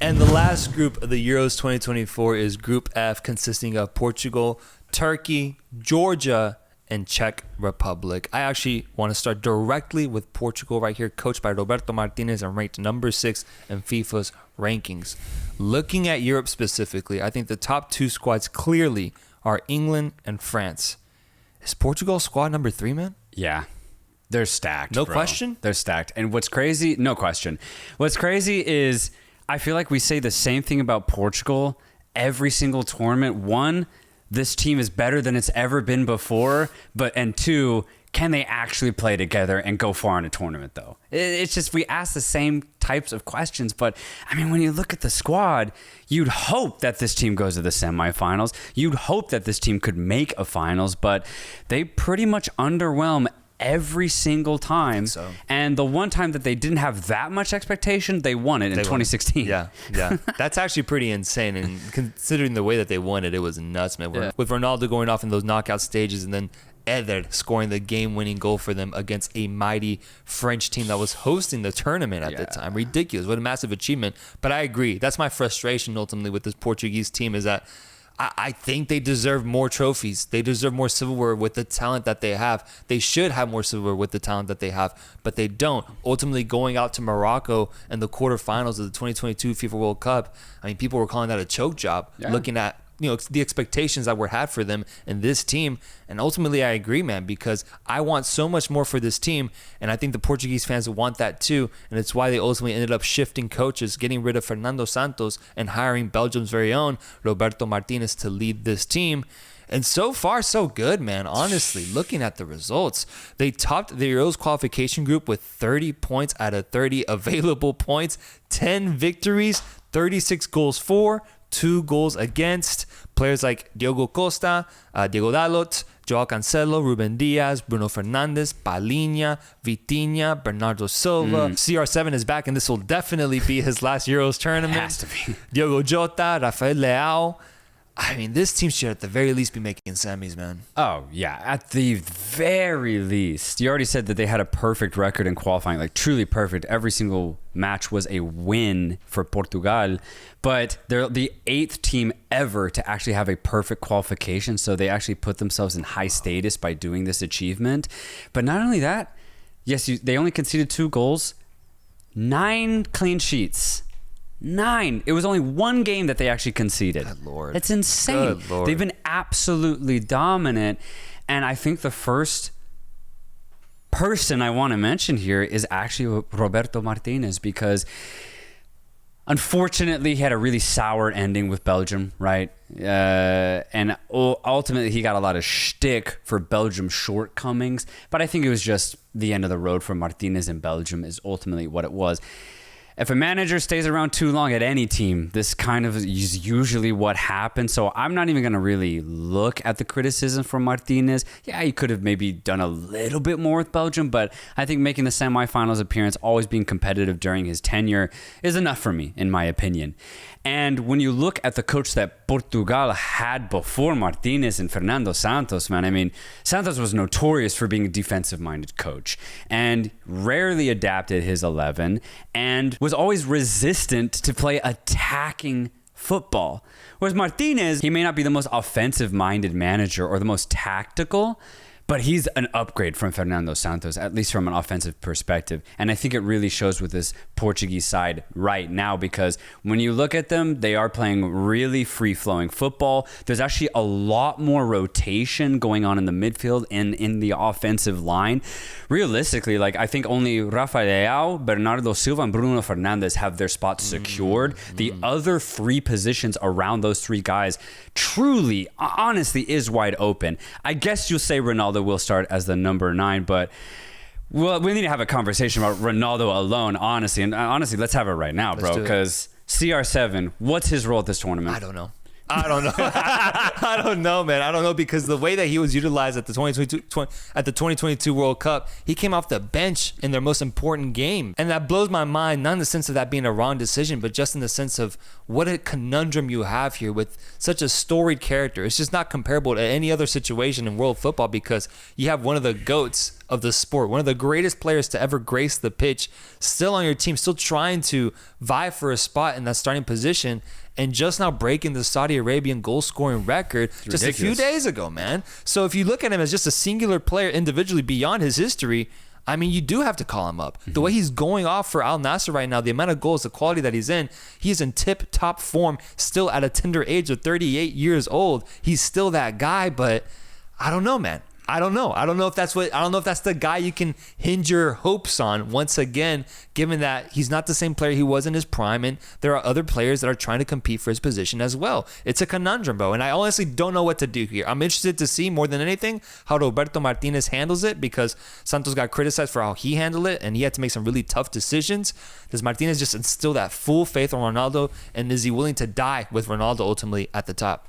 And the last group of the Euros 2024 is Group F, consisting of Portugal, Turkey, Georgia, and Czech Republic. I actually want to start directly with Portugal right here, coached by Roberto Martinez and ranked number 6 in FIFA's rankings. Looking at Europe specifically, I think the top 2 squads clearly are England and France. Is Portugal squad number 3, man? Yeah. They're stacked. No bro. question? They're stacked. And what's crazy, no question. What's crazy is I feel like we say the same thing about Portugal every single tournament. One, this team is better than it's ever been before. And 2, can they actually play together and go far in a tournament, though? It's just we ask the same types of questions. But, I mean, when you look at the squad, you'd hope that this team goes to the semifinals. You'd hope that this team could make a finals. But they pretty much underwhelm every single time. So. And the one time that they didn't have that much expectation, they won it in 2016. Yeah. That's actually pretty insane. And considering the way that they won it, it was nuts, man. Yeah. With Ronaldo going off in those knockout stages and then Eder scoring the game-winning goal for them against a mighty French team that was hosting the tournament at the time. Ridiculous. What a massive achievement. But I agree. That's my frustration ultimately with this Portuguese team is that I think they deserve more trophies. They deserve more silverware with the talent that they have. They should have more silverware with the talent that they have, but they don't. Ultimately, going out to Morocco in the quarterfinals of the 2022 FIFA World Cup, I mean, people were calling that a choke job, looking at the expectations that were had for them and this team. And ultimately, I agree, man, because I want so much more for this team. And I think the Portuguese fans want that too. And it's why they ultimately ended up shifting coaches, getting rid of Fernando Santos and hiring Belgium's very own Roberto Martinez to lead this team. And so far, so good, man. Honestly, looking at the results, they topped the Euros qualification group with 30 points out of 30 available points, 10 victories, 36 goals for, 2 goals against. Players like Diogo Costa, Diego Dalot, Joao Cancelo, Ruben Diaz, Bruno Fernandes, Palhinha, Vitinha, Bernardo Silva. CR7 is back, and this will definitely be his last Euros tournament. Has to be. Diogo Jota, Rafael Leao. I mean, this team should at the very least be making semis, man. Oh, yeah. At the very least. You already said that they had a perfect record in qualifying, like truly perfect. Every single match was a win for Portugal. But they're the 8th team ever to actually have a perfect qualification. So they actually put themselves in high status by doing this achievement. But not only that, yes, they only conceded 2 goals, 9 clean sheets. 9. It was only 1 game that they actually conceded. Good Lord. It's insane. Good Lord. They've been absolutely dominant. And I think the first person I want to mention here is actually Roberto Martinez, because unfortunately he had a really sour ending with Belgium, right? And ultimately he got a lot of shtick for Belgium's shortcomings. But I think it was just the end of the road for Martinez in Belgium is ultimately what it was. If a manager stays around too long at any team, this kind of is usually what happens. So I'm not even going to really look at the criticism from Martinez. Yeah, he could have maybe done a little bit more with Belgium, but I think making the semifinals appearance, always being competitive during his tenure is enough for me, in my opinion. And when you look at the coach that Portugal had before Martinez and Fernando Santos, man, I mean, Santos was notorious for being a defensive-minded coach and rarely adapted his 11 and was always resistant to play attacking football. Whereas Martinez, he may not be the most offensive-minded manager or the most tactical, but he's an upgrade from Fernando Santos, at least from an offensive perspective. And I think it really shows with this Portuguese side right now, because when you look at them, they are playing really free-flowing football. There's actually a lot more rotation going on in the midfield and in the offensive line. Realistically, like, I think only Rafael Leao, Bernardo Silva, and Bruno Fernandes have their spots secured. The other 3 positions around those 3 guys truly, honestly, is wide open. I guess you'll say Ronaldo will start as the number 9, but well, we need to have a conversation about Ronaldo alone, honestly. And honestly, let's have it right now, bro, because CR7, what's his role at this tournament? I don't know. I don't know, man. I don't know, because the way that he was utilized at the 2022 World Cup, he came off the bench in their most important game. And that blows my mind, not in the sense of that being a wrong decision, but just in the sense of what a conundrum you have here with such a storied character. It's just not comparable to any other situation in world football, because you have one of the GOATs of the sport, one of the greatest players to ever grace the pitch, still on your team, still trying to vie for a spot in that starting position, and just now breaking the Saudi Arabian goal-scoring record just a few days ago, man. So if you look at him as just a singular player individually beyond his history, I mean, you do have to call him up. The way he's going off for Al Nassr right now, the amount of goals, the quality that he's in tip-top form, still at a tender age of 38 years old. He's still that guy, but I don't know, man. I don't know if that's the guy you can hinge your hopes on once again, given that he's not the same player he was in his prime, and there are other players that are trying to compete for his position as well. It's a conundrum, bro, and I honestly don't know what to do here. I'm interested to see more than anything how Roberto Martinez handles it, because Santos got criticized for how he handled it, and he had to make some really tough decisions. Does Martinez just instill that full faith on Ronaldo, and is he willing to die with Ronaldo ultimately at the top?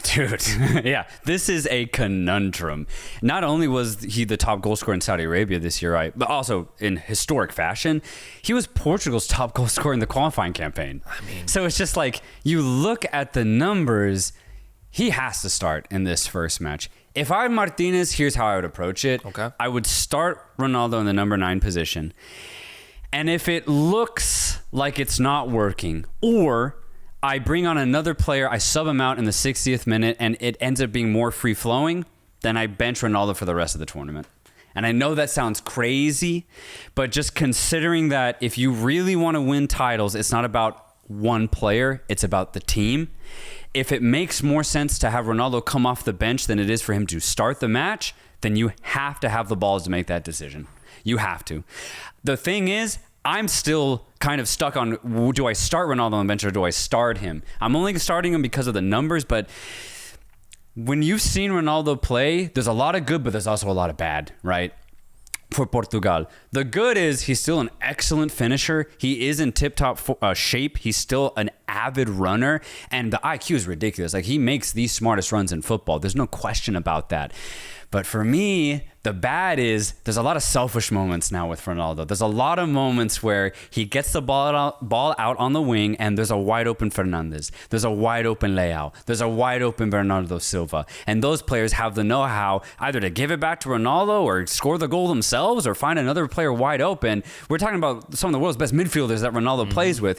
Dude, yeah, this is a conundrum. Not only was he the top goal scorer in Saudi Arabia this year, right, but also in historic fashion, he was Portugal's top goal scorer in the qualifying campaign. I mean, so it's just like, you look at the numbers, he has to start in this first match. If I'm Martinez, here's how I would approach it. Okay. I would start Ronaldo in the number 9 position. And if it looks like it's not working, or I bring on another player, I sub him out in the 60th minute, and it ends up being more free-flowing, then I bench Ronaldo for the rest of the tournament. And I know that sounds crazy, but just considering that if you really want to win titles, it's not about one player, it's about the team. If it makes more sense to have Ronaldo come off the bench than it is for him to start the match, then you have to have the balls to make that decision. You have to. The thing is, I'm still kind of stuck on, do I start Ronaldo on the bench or do I start him? I'm only starting him because of the numbers, but when you've seen Ronaldo play, there's a lot of good, but there's also a lot of bad, right? For Portugal. The good is he's still an excellent finisher. He is in tip-top shape. He's still an avid runner, and the IQ is ridiculous. Like, he makes the smartest runs in football. There's no question about that. But for me, the bad is there's a lot of selfish moments now with Ronaldo. There's a lot of moments where he gets the ball out on the wing, and there's a wide open Fernandes. There's a wide open Leao. There's a wide open Bernardo Silva. And those players have the know-how either to give it back to Ronaldo or score the goal themselves or find another player wide open. We're talking about some of the world's best midfielders that Ronaldo plays with.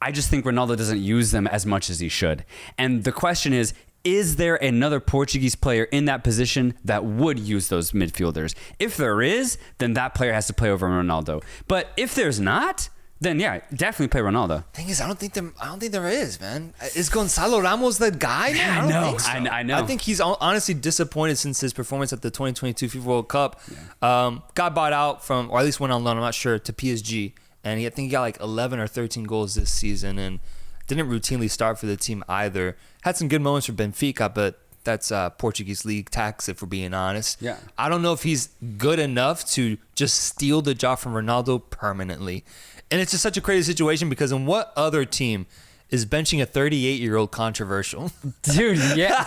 I just think Ronaldo doesn't use them as much as he should. And the question is there another Portuguese player in that position that would use those midfielders? If there is, then that player has to play over Ronaldo. But if there's not, then yeah, definitely play Ronaldo. Thing is, I don't think there is, man. Is Gonzalo Ramos the guy? Man, I don't think so. I know. I think he's honestly disappointed since his performance at the 2022 FIFA World Cup. Yeah. Got bought out from, or at least went on loan, I'm not sure, to PSG. And I think he got like 11 or 13 goals this season, and didn't routinely start for the team either. Had some good moments for Benfica, but that's Portuguese league tax, if we're being honest. Yeah. I don't know if he's good enough to just steal the job from Ronaldo permanently. And it's just such a crazy situation, because in what other team is benching a 38-year-old controversial? Dude, yeah.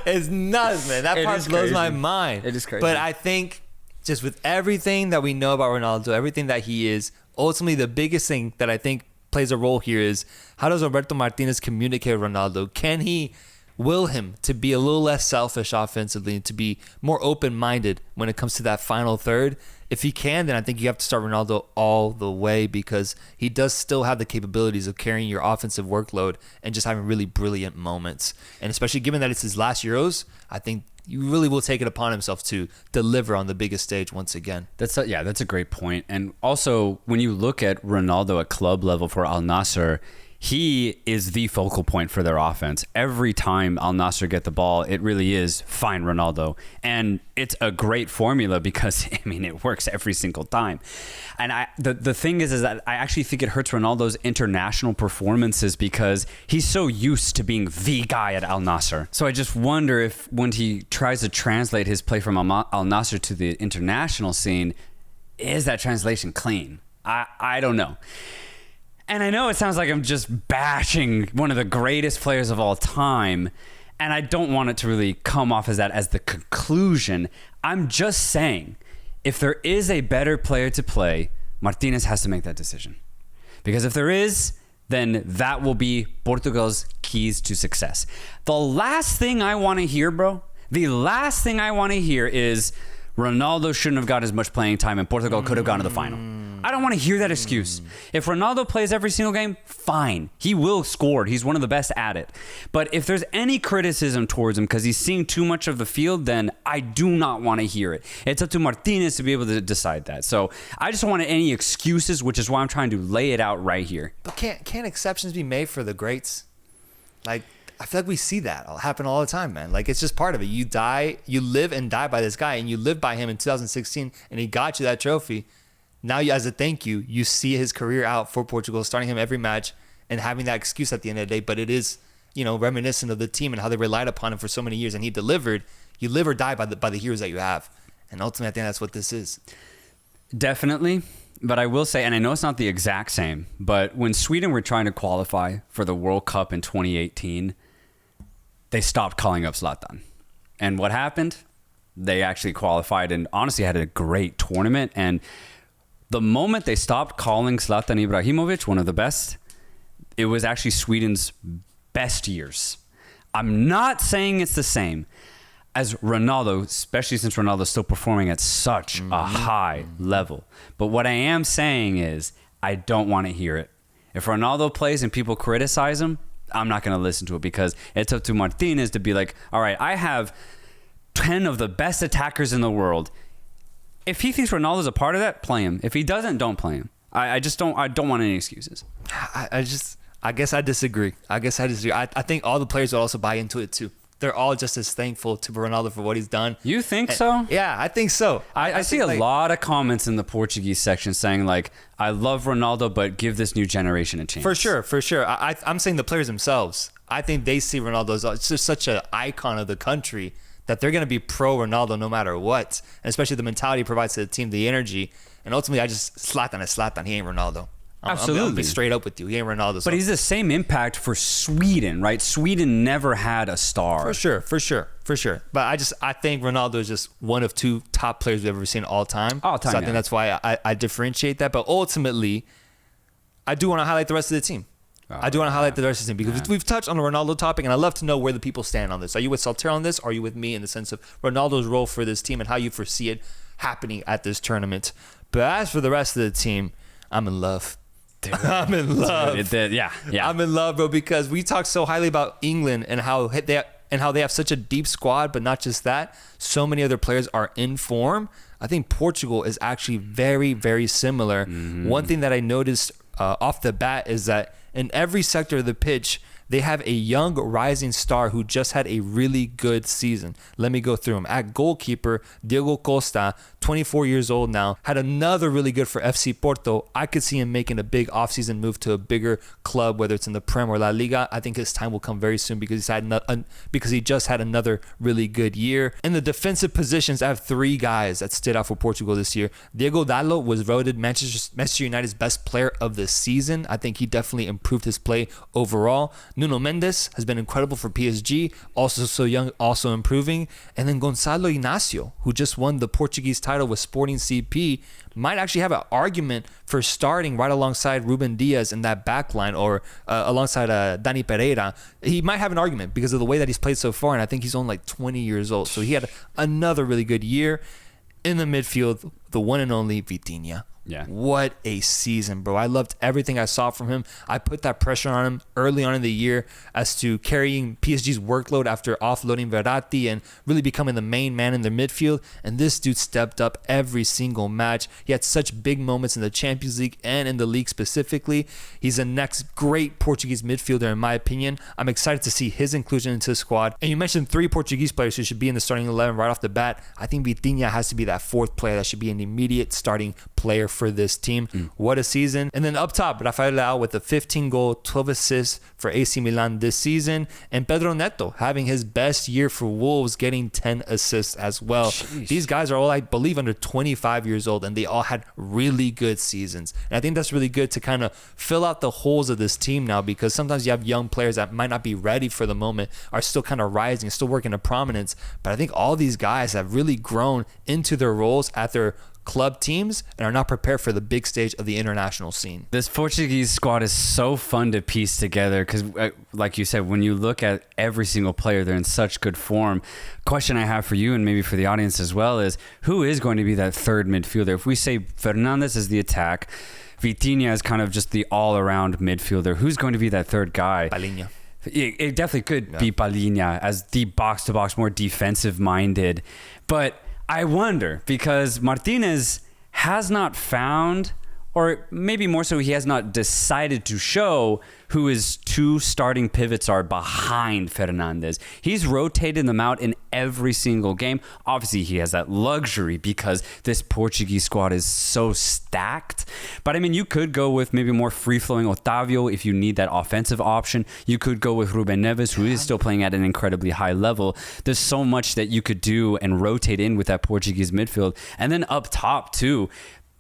It's nuts, man. That part blows my mind. It is crazy. But I think just with everything that we know about Ronaldo, everything that he is, ultimately the biggest thing that I think plays a role here is, how does Roberto Martinez communicate with Ronaldo? Can he will him to be a little less selfish offensively and to be more open-minded when it comes to that final third? If he can, then I think you have to start Ronaldo all the way, because he does still have the capabilities of carrying your offensive workload and just having really brilliant moments. And especially given that it's his last Euros, I think you really will take it upon himself to deliver on the biggest stage once again. That's a great point. And also, when you look at Ronaldo at club level for Al Nassr, he is the focal point for their offense. Every time Al Nassr get the ball, it really is find Ronaldo. And it's a great formula because, I mean, it works every single time. And the thing is that I actually think it hurts Ronaldo's international performances because he's so used to being the guy at Al Nassr. So I just wonder if when he tries to translate his play from Al Nassr to the international scene, is that translation clean? I don't know. And I know it sounds like I'm just bashing one of the greatest players of all time, and I don't want it to really come off as that as the conclusion. I'm just saying, if there is a better player to play, Martinez has to make that decision. Because if there is, then that will be Portugal's keys to success. The last thing I want to hear, bro, is Ronaldo shouldn't have got as much playing time and Portugal could have gone to the final. I don't want to hear that excuse. If Ronaldo plays every single game, fine. He will score. He's one of the best at it. But if there's any criticism towards him because he's seeing too much of the field, then I do not want to hear it. It's up to Martinez to be able to decide that. So I just don't want any excuses, which is why I'm trying to lay it out right here. But can't exceptions be made for the greats? Like, I feel like we see that happen all the time, man. Like, it's just part of it. You live and die by this guy, and you lived by him in 2016, and he got you that trophy. Now, as a thank you, you see his career out for Portugal, starting him every match and having that excuse at the end of the day. But it is, reminiscent of the team and how they relied upon him for so many years, and he delivered. You live or die by the heroes that you have, and ultimately, I think that's what this is. Definitely. But I will say, and I know it's not the exact same, but when Sweden were trying to qualify for the World Cup in 2018, they stopped calling up Zlatan. And what happened? They actually qualified and honestly had a great tournament. And the moment they stopped calling Zlatan Ibrahimovic one of the best, it was actually Sweden's best years. I'm not saying it's the same as Ronaldo, especially since Ronaldo's still performing at such a high level. But what I am saying is I don't want to hear it. If Ronaldo plays and people criticize him, I'm not going to listen to it because it's up to Martinez to be like, all right, I have 10 of the best attackers in the world. If he thinks Ronaldo's a part of that, play him. If he doesn't, don't play him. I don't want any excuses. I guess I disagree. I think all the players will also buy into it too. They're all just as thankful to Ronaldo for what he's done. You think so? Yeah, I think so. I see a lot of comments in the Portuguese section saying like, I love Ronaldo, but give this new generation a chance. For sure. I'm saying the players themselves. I think they see Ronaldo as just such an icon of the country that they're going to be pro Ronaldo no matter what. And especially the mentality he provides to the team, the energy. And ultimately, Zlatan is Zlatan. He ain't Ronaldo. Absolutely. I'm gonna be straight up with you. He ain't Ronaldo. But he's the same impact for Sweden, right? Sweden never had a star. For sure. But I think Ronaldo is just one of two top players we've ever seen all time. So I think that's why I differentiate that. But ultimately, I do want to highlight the rest of the team. Because we've touched on the Ronaldo topic, and I'd love to know where the people stand on this. Are you with Soltero on this, or are you with me in the sense of Ronaldo's role for this team and how you foresee it happening at this tournament? But as for the rest of the team, I'm in love. Dude, I'm in love. Yeah. I'm in love, bro, because we talk so highly about England and how they have such a deep squad, but not just that. So many other players are in form. I think Portugal is actually very, very similar. Mm-hmm. One thing that I noticed off the bat is that in every sector of the pitch, they have a young rising star who just had a really good season. Let me go through them. At goalkeeper, Diego Costa, 24 years old now, had another really good for FC Porto. I could see him making a big offseason move to a bigger club, whether it's in the Prem or La Liga. I think his time will come very soon because he just had another really good year. In the defensive positions, I have three guys that stood out for Portugal this year. Diego Dalot was voted Manchester United's best player of the season. I think he definitely improved his play overall. Nuno Mendes has been incredible for PSG, also so young, also improving. And then Gonçalo Inácio, who just won the Portuguese title with Sporting CP, might actually have an argument for starting right alongside Ruben Diaz in that back line, or alongside Dani Pereira. He might have an argument because of the way that he's played so far, and I think he's only like 20 years old. So he had another really good year. In the midfield, the one and only Vitinha. Yeah. What a season, bro. I loved everything I saw from him. I put that pressure on him early on in the year as to carrying PSG's workload after offloading Verratti and really becoming the main man in their midfield. And this dude stepped up every single match. He had such big moments in the Champions League and in the league specifically. He's the next great Portuguese midfielder, in my opinion. I'm excited to see his inclusion into the squad. And you mentioned three Portuguese players who should be in the starting 11 right off the bat. I think Vitinha has to be that fourth player that should be an immediate starting player for this team. What a season. And then up top, Rafael Leao with a 15-goal, 12 assists for AC Milan this season. And Pedro Neto having his best year for Wolves, getting 10 assists as well. Jeez. These guys are all, I believe, under 25 years old, and they all had really good seasons. And I think that's really good to kind of fill out the holes of this team now, because sometimes you have young players that might not be ready for the moment, are still kind of rising, still working to prominence. But I think all these guys have really grown into their roles at their club teams and are not prepared for the big stage of the international scene. This Portuguese squad is so fun to piece together because, like you said, when you look at every single player, they're in such good form. Question I have for you and maybe for the audience as well is, who is going to be that third midfielder? If we say Fernandes is the attack, Vitinha is kind of just the all-around midfielder, who's going to be that third guy? Palhinha. It definitely could be Palhinha as the box-to-box, more defensive-minded. But I wonder, because Martinez has not found, or maybe more so he has not decided to show who his two starting pivots are behind Fernandes. He's rotated them out in every single game. Obviously, he has that luxury because this Portuguese squad is so stacked. But I mean, you could go with maybe more free-flowing Otavio if you need that offensive option. You could go with Ruben Neves, who is still playing at an incredibly high level. There's so much that you could do and rotate in with that Portuguese midfield. And then up top, too,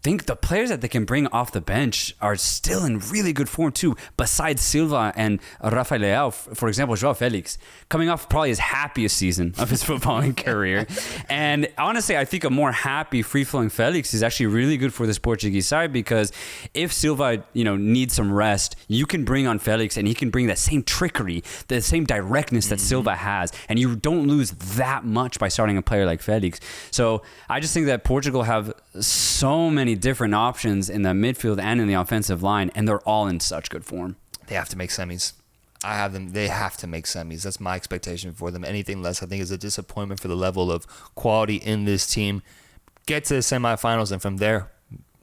think the players that they can bring off the bench are still in really good form too. Besides Silva and Rafael Leao, for example, João Felix, coming off probably his happiest season of his footballing career. And honestly, I think a more happy, free-flowing Felix is actually really good for this Portuguese side, because if Silva, needs some rest, you can bring on Felix and he can bring that same trickery, the same directness that Silva has, and you don't lose that much by starting a player like Felix. So I just think that Portugal have so many different options in the midfield and in the offensive line, and they're all in such good form. They have to make semis. I have them. They have to make semis. That's my expectation for them. Anything less, I think, is a disappointment for the level of quality in this team. Get to the semifinals, and from there,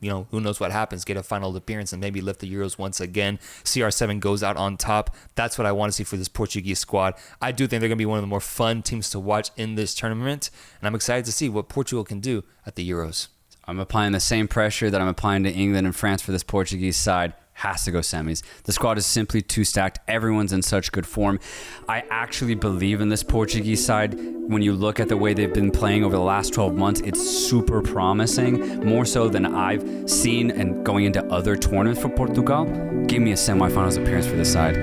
who knows what happens. Get a final appearance and maybe lift the Euros once again. CR7 goes out on top. That's what I want to see for this Portuguese squad. I do think they're going to be one of the more fun teams to watch in this tournament, and I'm excited to see what Portugal can do at the Euros. I'm applying the same pressure that I'm applying to England and France for this Portuguese side. Has to go semis. The squad is simply too stacked. Everyone's in such good form. I actually believe in this Portuguese side. When you look at the way they've been playing over the last 12 months, it's super promising, more so than I've seen and going into other tournaments for Portugal. Give me a semifinals appearance for this side.